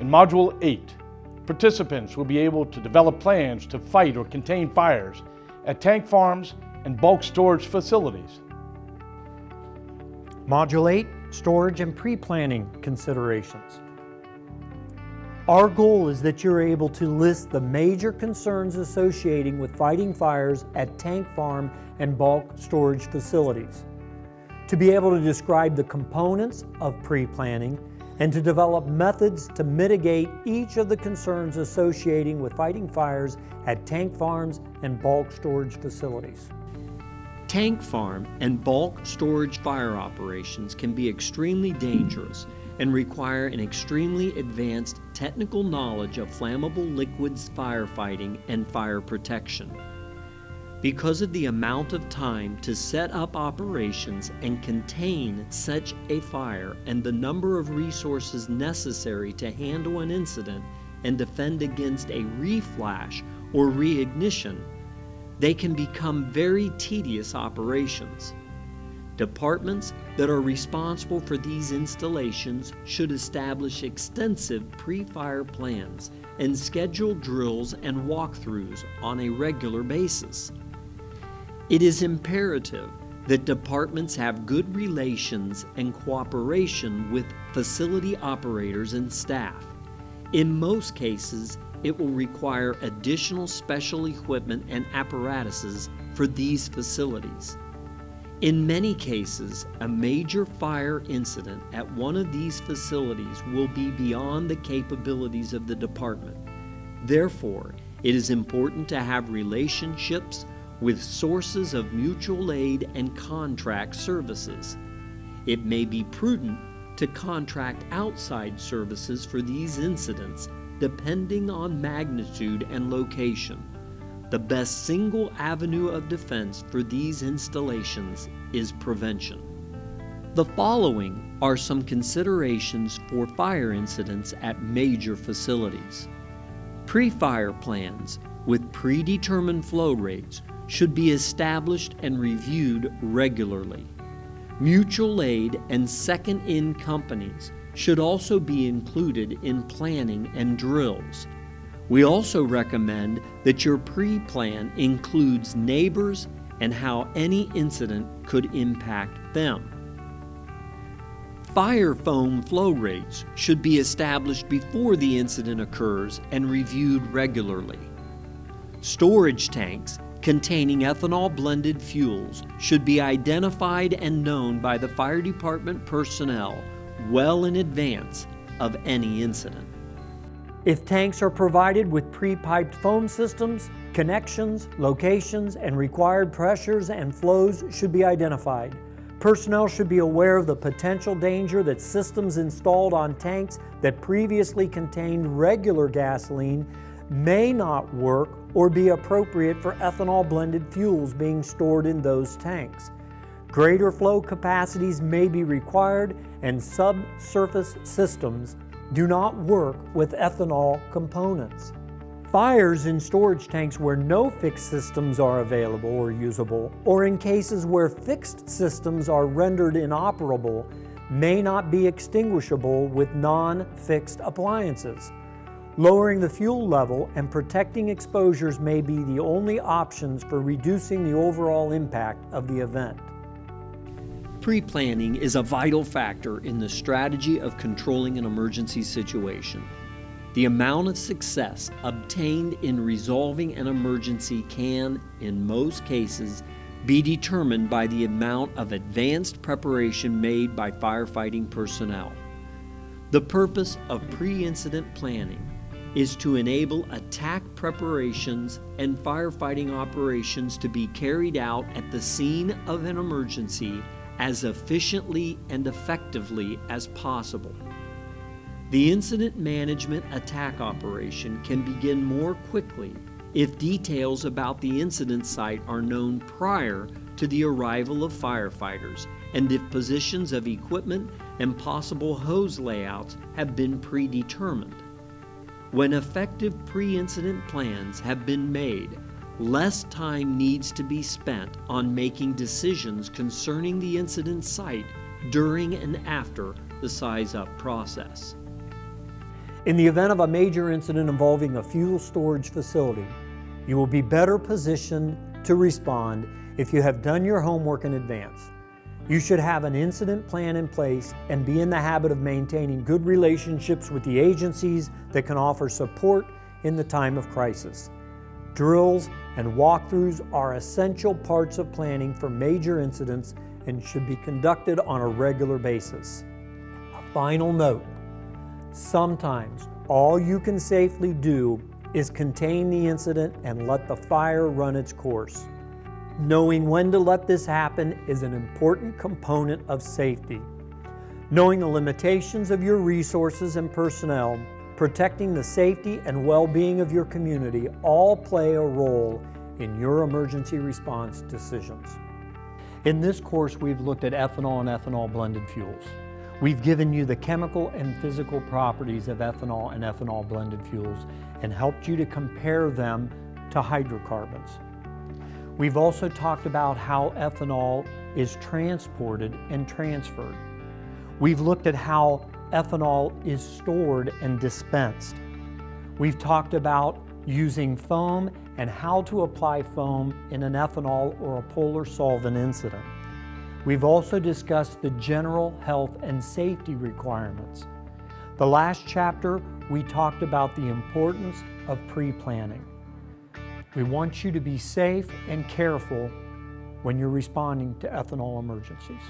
In Module 8, participants will be able to develop plans to fight or contain fires at tank farms and bulk storage facilities. Module 8, Storage and Pre-Planning Considerations. Our goal is that you're able to list the major concerns associating with fighting fires at tank farm and bulk storage facilities, to be able to describe the components of pre-planning, and to develop methods to mitigate each of the concerns associating with fighting fires at tank farms and bulk storage facilities. Tank farm and bulk storage fire operations can be extremely dangerous and require an extremely advanced technical knowledge of flammable liquids firefighting and fire protection. Because of the amount of time to set up operations and contain such a fire and the number of resources necessary to handle an incident and defend against a reflash or reignition, they can become very tedious operations. Departments that are responsible for these installations should establish extensive pre-fire plans and schedule drills and walkthroughs on a regular basis. It is imperative that departments have good relations and cooperation with facility operators and staff. In most cases, it will require additional special equipment and apparatuses for these facilities. In many cases, a major fire incident at one of these facilities will be beyond the capabilities of the department. Therefore, it is important to have relationships with sources of mutual aid and contract services. It may be prudent to contract outside services for these incidents depending on magnitude and location. The best single avenue of defense for these installations is prevention. The following are some considerations for fire incidents at major facilities. Pre-fire plans with predetermined flow rates should be established and reviewed regularly. Mutual aid and second-in companies should also be included in planning and drills. We also recommend that your pre-plan includes neighbors and how any incident could impact them. Fire foam flow rates should be established before the incident occurs and reviewed regularly. Storage tanks containing ethanol-blended fuels should be identified and known by the fire department personnel well in advance of any incident. If tanks are provided with pre-piped foam systems, connections, locations, and required pressures and flows should be identified. Personnel should be aware of the potential danger that systems installed on tanks that previously contained regular gasoline may not work or be appropriate for ethanol-blended fuels being stored in those tanks. Greater flow capacities may be required, and subsurface systems do not work with ethanol components. Fires in storage tanks where no fixed systems are available or usable, or in cases where fixed systems are rendered inoperable, may not be extinguishable with non-fixed appliances. Lowering the fuel level and protecting exposures may be the only options for reducing the overall impact of the event. Pre-planning is a vital factor in the strategy of controlling an emergency situation. The amount of success obtained in resolving an emergency can, in most cases, be determined by the amount of advanced preparation made by firefighting personnel. The purpose of pre-incident planning is to enable attack preparations and firefighting operations to be carried out at the scene of an emergency as efficiently and effectively as possible. The incident management attack operation can begin more quickly if details about the incident site are known prior to the arrival of firefighters and if positions of equipment and possible hose layouts have been predetermined. When effective pre-incident plans have been made, less time needs to be spent on making decisions concerning the incident site during and after the size-up process. In the event of a major incident involving a fuel storage facility, you will be better positioned to respond if you have done your homework in advance. You should have an incident plan in place and be in the habit of maintaining good relationships with the agencies that can offer support in the time of crisis. Drills and walkthroughs are essential parts of planning for major incidents and should be conducted on a regular basis. A final note, sometimes all you can safely do is contain the incident and let the fire run its course. Knowing when to let this happen is an important component of safety. Knowing the limitations of your resources and personnel, protecting the safety and well-being of your community all play a role in your emergency response decisions. In this course, we've looked at ethanol and ethanol blended fuels. We've given you the chemical and physical properties of ethanol and ethanol blended fuels and helped you to compare them to hydrocarbons. We've also talked about how ethanol is transported and transferred. We've looked at how ethanol is stored and dispensed. We've talked about using foam and how to apply foam in an ethanol or a polar solvent incident. We've also discussed the general health and safety requirements. The last chapter, we talked about the importance of pre-planning. We want you to be safe and careful when you're responding to ethanol emergencies.